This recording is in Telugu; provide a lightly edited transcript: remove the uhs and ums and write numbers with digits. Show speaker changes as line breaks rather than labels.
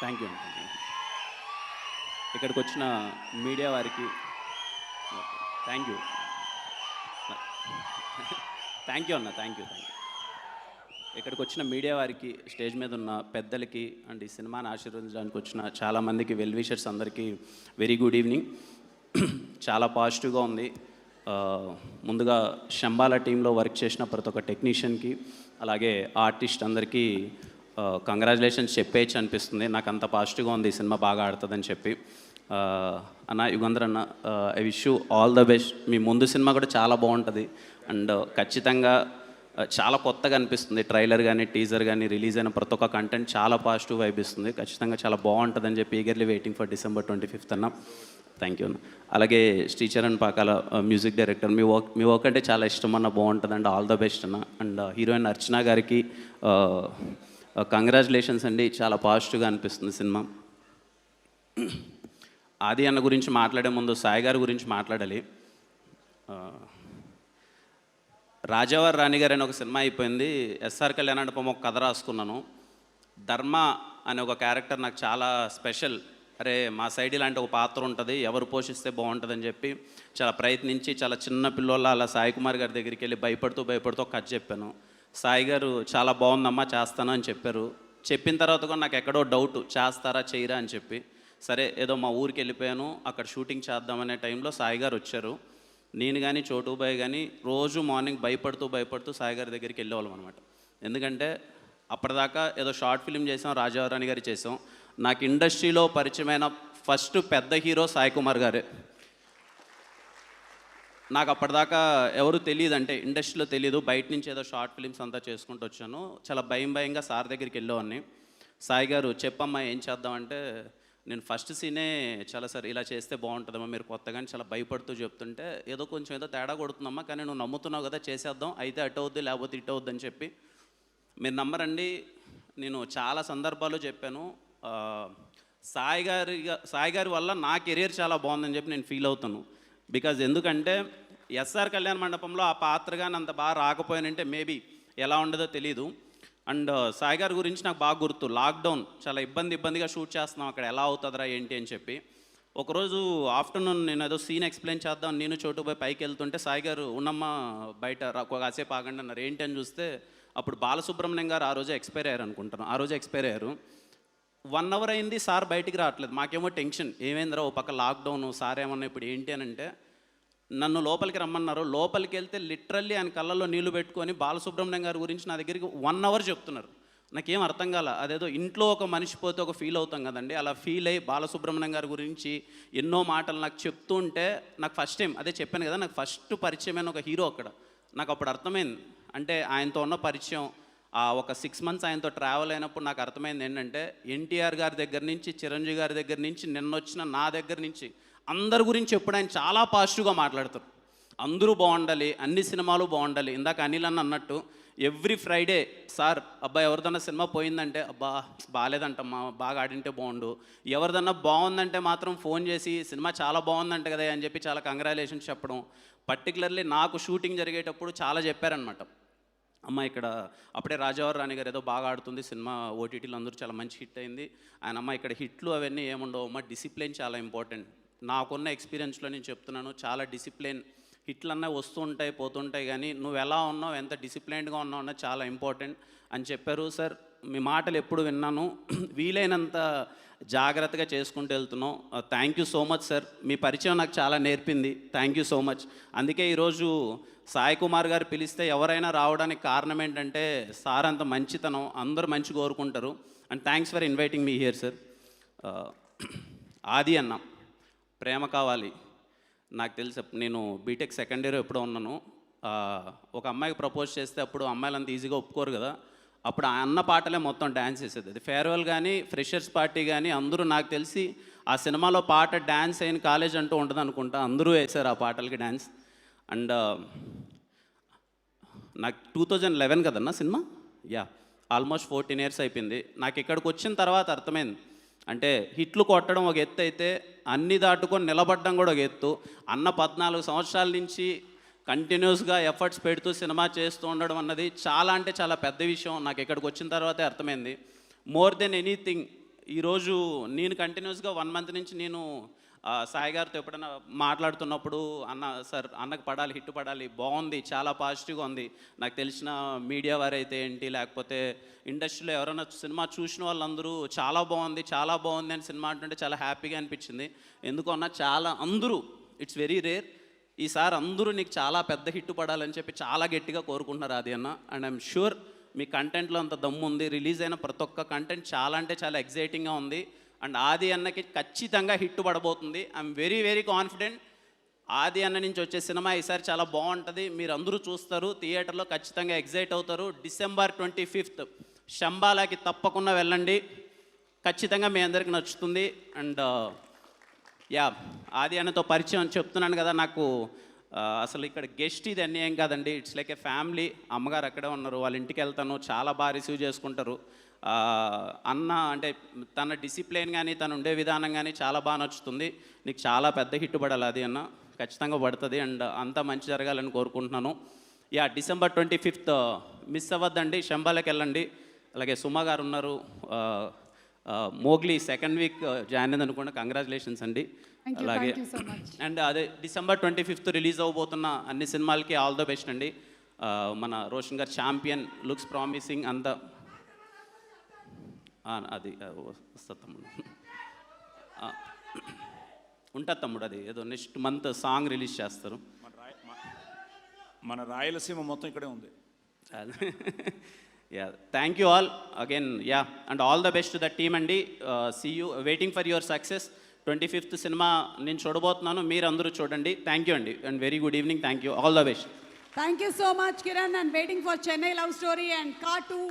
థ్యాంక్ యూ అండి. ఇక్కడికి వచ్చిన మీడియా వారికి థ్యాంక్ యూ. థ్యాంక్ యూ అన్న, థ్యాంక్ యూ. ఇక్కడికి వచ్చిన మీడియా వారికి, స్టేజ్ మీద ఉన్న పెద్దలకి అండ్ ఈ సినిమాని ఆశీర్వదించడానికి వచ్చిన చాలామందికి, వెల్ విషర్స్ అందరికీ వెరీ గుడ్ ఈవినింగ్. చాలా పాజిటివ్గా ఉంది. ముందుగా శంబాల టీంలో వర్క్ చేసిన ప్రతి ఒక్క టెక్నీషియన్కి, అలాగే ఆర్టిస్ట్ అందరికీ కంగ్రాచులేషన్స్ చెప్పేయచ్చు అనిపిస్తుంది. నాకు అంత పాజిటివ్గా ఉంది ఈ సినిమా బాగా ఆడుతుందని చెప్పి. అన్న యుగంధర్ అన్న, I wish you all the best. మీ ముందు సినిమా కూడా చాలా బాగుంటుంది అండ్ ఖచ్చితంగా చాలా కొత్తగా అనిపిస్తుంది. ట్రైలర్ కానీ టీజర్ కానీ రిలీజ్ అయిన ప్రతి ఒక్క కంటెంట్ చాలా పాజిటివ్ వైబ్ ఇస్తుంది. ఖచ్చితంగా చాలా బాగుంటుందని చెప్పి eagerly waiting for December 25th అన్న. థ్యాంక్ యూ అన్న. అలాగే శ్రీచరణ్ పాకాల మ్యూజిక్ డైరెక్టర్, మీ వర్క్ అంటే చాలా ఇష్టం అన్న, బాగుంటుంది అండ్ ఆల్ ద బెస్ట్ అన్న. అండ్ హీరోయిన్ అర్చన గారికి కంగ్రాచులేషన్స్ అండి. చాలా పాజిటివ్గా అనిపిస్తుంది సినిమా. ఆది అన్న గురించి మాట్లాడే ముందు సాయి గారి గురించి మాట్లాడాలి. రాజావారి రాణి గారు అని ఒక సినిమా అయిపోయింది. ఎస్ఆర్ కళ్యాణమండపం ఒక కథ రాసుకున్నాను. ధర్మ అనే ఒక క్యారెక్టర్ నాకు చాలా స్పెషల్. అరే మా సైడ్ ఇలాంటి ఒక పాత్ర ఉంటుంది, ఎవరు పోషిస్తే బాగుంటుందని చెప్పి చాలా ప్రయత్నించి, చాలా చిన్న పిల్లోళ్ళ అలా సాయి కుమార్ గారి దగ్గరికి వెళ్ళి భయపడుతూ ఒక కథ చెప్పాను. సాయి గారు చాలా బాగుందమ్మా, చేస్తాను అని చెప్పారు. చెప్పిన తర్వాత కూడా నాకు ఎక్కడో డౌట్, చేస్తారా చేయరా అని చెప్పి, సరే ఏదో మా ఊరికి వెళ్ళిపోయాను. అక్కడ షూటింగ్ చేద్దామనే టైంలో సాయి గారు వచ్చారు. నేను కానీ చోటుబాయ్ కానీ రోజు మార్నింగ్ భయపడుతూ సాయి గారి దగ్గరికి వెళ్ళేవాళ్ళం అనమాట. ఎందుకంటే అప్పటిదాకా ఏదో షార్ట్ ఫిల్మ్ చేసాం, రాజారాణి గారి చేసాం. నాకు ఇండస్ట్రీలో పరిచయమైన ఫస్ట్ పెద్ద హీరో సాయి కుమార్ గారే. నాకు అప్పటిదాకా ఎవరు తెలియదు, అంటే ఇండస్ట్రీలో తెలియదు. బయట నుంచి ఏదో షార్ట్ ఫిల్మ్స్ అంతా చేసుకుంటూ వచ్చాను. చాలా భయంగా సార్ దగ్గరికి వెళ్ళేవాడిని. సాయి గారు చెప్పమ్మా ఏం చేద్దామంటే, నేను ఫస్ట్ సీనే చాలా సార్ ఇలా చేస్తే బాగుంటుందమ్మా, మీరు కొత్తగానే చాలా భయపడుతూ చెప్తుంటే ఏదో తేడా కొడుతుందమ్మా, కానీ నువ్వు నమ్ముతున్నావు కదా చేసేద్దాం, అయితే అటు అవుద్ది లేకపోతే ఇటు అవుద్ది అని చెప్పి. మీరు నమ్మరండి, నేను చాలా సందర్భాల్లో చెప్పాను. సాయి గారి వల్ల నా కెరీర్ చాలా బాగుందని చెప్పి నేను ఫీల్ అవుతాను. బికాజ్ ఎందుకంటే ఎస్ఆర్ కళ్యాణ మండపంలో ఆ పాత్రగా అంత బాగా రాకపోయానంటే మేబీ ఎలా ఉండదో తెలీదు. అండ్ సాయి గారి గురించి నాకు బాగా గుర్తు, లాక్డౌన్ చాలా ఇబ్బందిగా షూట్ చేస్తున్నాం, అక్కడ ఎలా అవుతుందిరా ఏంటి అని చెప్పి. ఒకరోజు ఆఫ్టర్నూన్ నేను ఏదో సీన్ ఎక్స్ప్లెయిన్ చేద్దాం, నేను చోటుపోయి పైకి వెళ్తుంటే సాయి గారు ఉన్నమ్మ బయట కాసేపు ఆగండి అన్నారు. ఏంటి అని చూస్తే అప్పుడు బాలసుబ్రహ్మణ్యం గారు ఆ రోజే ఎక్స్పైర్ అయ్యారు అనుకుంటాను. ఆ రోజే ఎక్స్పైర్ అయ్యారు. 1 hour అయింది, సార్ బయటికి రావట్లేదు. మాకేమో టెన్షన్, ఏమైందిరా ఓ పక్క లాక్డౌన్, సార్ ఏమన్నా ఇప్పుడు ఏంటి అని అంటే నన్ను లోపలికి రమ్మన్నారు. లోపలికి వెళ్తే లిటరల్లీ ఆయన కళ్ళల్లో నీళ్లు పెట్టుకొని బాలసుబ్రహ్మణ్యం గారి గురించి నా దగ్గరికి 1 hour చెప్తున్నారు. నాకేం అర్థం కాల. అదేదో ఇంట్లో ఒక మనిషి పోతే ఒక ఫీల్ అవుతాం కదండి, అలా ఫీల్ అయ్యి బాలసుబ్రహ్మణ్యం గారి గురించి ఎన్నో మాటలు నాకు చెప్తూ ఉంటే, నాకు ఫస్ట్ టైం అదే చెప్పాను కదా, నాకు ఫస్ట్ పరిచయమైన ఒక హీరో అక్కడ. నాకు అప్పుడు అర్థమైంది, అంటే ఆయనతో ఉన్న పరిచయం, ఒక 6 months ఆయనతో ట్రావెల్ అయినప్పుడు నాకు అర్థమైంది ఏంటంటే, ఎన్టీఆర్ గారి దగ్గర నుంచి, చిరంజీవి గారి దగ్గర నుంచి, నిన్న వచ్చిన నా దగ్గర నుంచి అందరి గురించి ఎప్పుడు ఆయన చాలా పాజిటివ్గా మాట్లాడతారు. అందరూ బాగుండాలి, అన్ని సినిమాలు బాగుండాలి. ఇందాక అనిల్ అన్న అన్నట్టు ఎవ్రీ ఫ్రైడే సార్ అబ్బాయి ఎవరిదన్నా సినిమా పోయిందంటే, అబ్బా బాగాలేదంటమ్మా, బాగా ఆడింటే బాగుండు. ఎవరిదన్నా బాగుందంటే మాత్రం ఫోన్ చేసి సినిమా చాలా బాగుందంట కదా అని చెప్పి చాలా కంగ్రాచులేషన్స్ చెప్పడం. పర్టికులర్లీ నాకు షూటింగ్ జరిగేటప్పుడు చాలా చెప్పారనమాట. అమ్మ ఇక్కడ అప్పుడే రాజావారి రాణి గారు ఏదో బాగా ఆడుతుంది సినిమా, ఓటీటీలో అందరూ చాలా మంచి హిట్ అయింది. ఆయన అమ్మ ఇక్కడ హిట్లు అవన్నీ ఏముండవు అమ్మ, డిసిప్లిన్ చాలా ఇంపార్టెంట్. నాకున్న ఎక్స్పీరియన్స్లో నేను చెప్తున్నాను, చాలా డిసిప్లిన్. హిట్లు అన్నీ వస్తూ ఉంటాయి పోతుంటాయి, కానీ నువ్వు ఎలా ఉన్నావు, ఎంత డిసిప్లైన్డ్గా ఉన్నావు అన్నది చాలా ఇంపార్టెంట్ అని చెప్పారు. సార్ మీ మాటలు ఎప్పుడు విన్నాను, వీలైనంత జాగ్రత్తగా చేసుకుంటూ వెళ్తున్నాం. Thank you so much sir, మీ పరిచయం నాకు చాలా నేర్పింది. Thank you so much. అందుకే ఈరోజు సాయి కుమార్ గారు పిలిస్తే ఎవరైనా రావడానికి కారణం ఏంటంటే సార్ అంత మంచితనం, అందరూ మంచి కోరుకుంటారు. And thanks for inviting me here sir. ఆది అన్న, ప్రేమ కావాలి. నాకు తెలుసు, నేను బీటెక్ సెకండ్ ఇయర్ ఎప్పుడో ఉన్నాను. ఒక అమ్మాయికి ప్రపోజ్ చేస్తే అప్పుడు అమ్మాయిలు అంత ఈజీగా ఒప్పుకోరు కదా, అప్పుడు ఆ అన్న పాటలే మొత్తం డ్యాన్స్ వేసేది. అది ఫేర్వెల్ కానీ ఫ్రెషర్స్ పార్టీ కానీ అందరూ, నాకు తెలిసి ఆ సినిమాలో పాట డ్యాన్స్ అయిన కాలేజ్ అంటూ ఉంటుంది అనుకుంటా, అందరూ వేశారు ఆ పాటలకి డ్యాన్స్. అండ్ నాకు 2011 కదన్నా సినిమా, ఆల్మోస్ట్ 14 years అయిపోయింది. నాకు ఇక్కడికి వచ్చిన తర్వాత అర్థమైంది, అంటే హిట్లు కొట్టడం ఒక ఎత్తు అయితే అన్ని దాటుకొని నిలబడడం కూడా ఒక ఎత్తు. అన్న 14 సంవత్సరాల నుంచి కంటిన్యూస్గా ఎఫర్ట్స్ పెడుతూ సినిమా చేస్తూ ఉండడం అన్నది చాలా అంటే చాలా పెద్ద విషయం. నాకు ఇక్కడికి వచ్చిన తర్వాతే అర్థమైంది. మోర్ దెన్ ఎనీథింగ్ ఈరోజు నేను కంటిన్యూస్గా 1 మంత్ నుంచి నేను సాయి గారితో ఎప్పుడైనా మాట్లాడుతున్నప్పుడు అన్న సార్ అన్నకు పడాలి, హిట్ పడాలి, బాగుంది, చాలా పాజిటివ్గా ఉంది. నాకు తెలిసిన మీడియా వారైతే ఏంటి, లేకపోతే ఇండస్ట్రీలో ఎవరైనా సినిమా చూసిన వాళ్ళందరూ చాలా బాగుంది, చాలా బాగుంది అని సినిమా అంటుంటే చాలా హ్యాపీగా అనిపించింది. ఎందుకన్నా చాలా అందరూ, ఇట్స్ వెరీ రేర్, ఈసారి అందరూ నీకు చాలా పెద్ద హిట్ పడాలని చెప్పి చాలా గట్టిగా కోరుకుంటున్నారు ఆది అన్న. అండ్ ఐఎమ్ షూర్ మీ కంటెంట్లో అంత దమ్ము ఉంది. రిలీజ్ అయిన ప్రతి ఒక్క కంటెంట్ చాలా అంటే చాలా ఎగ్జైటింగ్గా ఉంది. అండ్ ఆది అన్నకి ఖచ్చితంగా హిట్ పడబోతుంది. I'm very very confident. Adi అన్న నుంచి వచ్చే సినిమా ఈసారి చాలా బాగుంటుంది, మీరు అందరూ చూస్తారు, థియేటర్లో ఖచ్చితంగా ఎగ్జైట్ అవుతారు. December 25th శంబాలాకి తప్పకుండా వెళ్ళండి, ఖచ్చితంగా మీ అందరికి నచ్చుతుంది. అండ్ యా, ఆది అన్నతో పరిచయం చెప్తున్నాను కదా, నాకు అసలు ఇక్కడ గెస్ట్ ఇది అన్యాయం కాదండి, ఇట్స్ లైక్ ఏ ఫ్యామిలీ. అమ్మగారు అక్కడే ఉన్నారు, వాళ్ళ ఇంటికి వెళ్తాను, చాలా బాగా రిసీవ్ చేసుకుంటారు. అన్న అంటే తన డిసిప్లిన్ కానీ తను ఉండే విధానం కానీ చాలా బాగా నచ్చుతుంది. నీకు చాలా పెద్ద హిట్ పడాలి అది అన్న, ఖచ్చితంగా పడుతుంది. అండ్ అంతా మంచి జరగాలని కోరుకుంటున్నాను. యా, December 25th మిస్ అవ్వద్దండి, శంబాలకి వెళ్ళండి. అలాగే సుమ గారు ఉన్నారు, మోగ్లీ 2nd వీక్ జాయిన్ అయింది అనుకోండి, కంగ్రాచులేషన్స్ అండి. అలాగే అండ్ అదే December 25th రిలీజ్ అవ్వబోతున్న అన్ని సినిమాలకి ఆల్ ద బెస్ట్ అండి. మన రోషన్ గారు ఛాంపియన్ లుక్స్ ప్రామిసింగ్ అంతా అది వస్తుంది తమ్ముడు, ఉంటుంది తమ్ముడు, అది ఏదో నెక్స్ట్ మంత్ సాంగ్ రిలీజ్ చేస్తారు.
మన రాయలసీమ మొత్తం ఇక్కడే ఉంది.
Yeah, thank you all again. Yeah, and all the best to the team అండి. See you, waiting for your success. 25th cinema నేను చూడబోతున్నాను, మీరు అందరూ చూడండి. థ్యాంక్ యూ అండి, and very good evening. Thank you, all the best.
Thank you so much, Kiran, and waiting for Chennai Love Story and Car 2.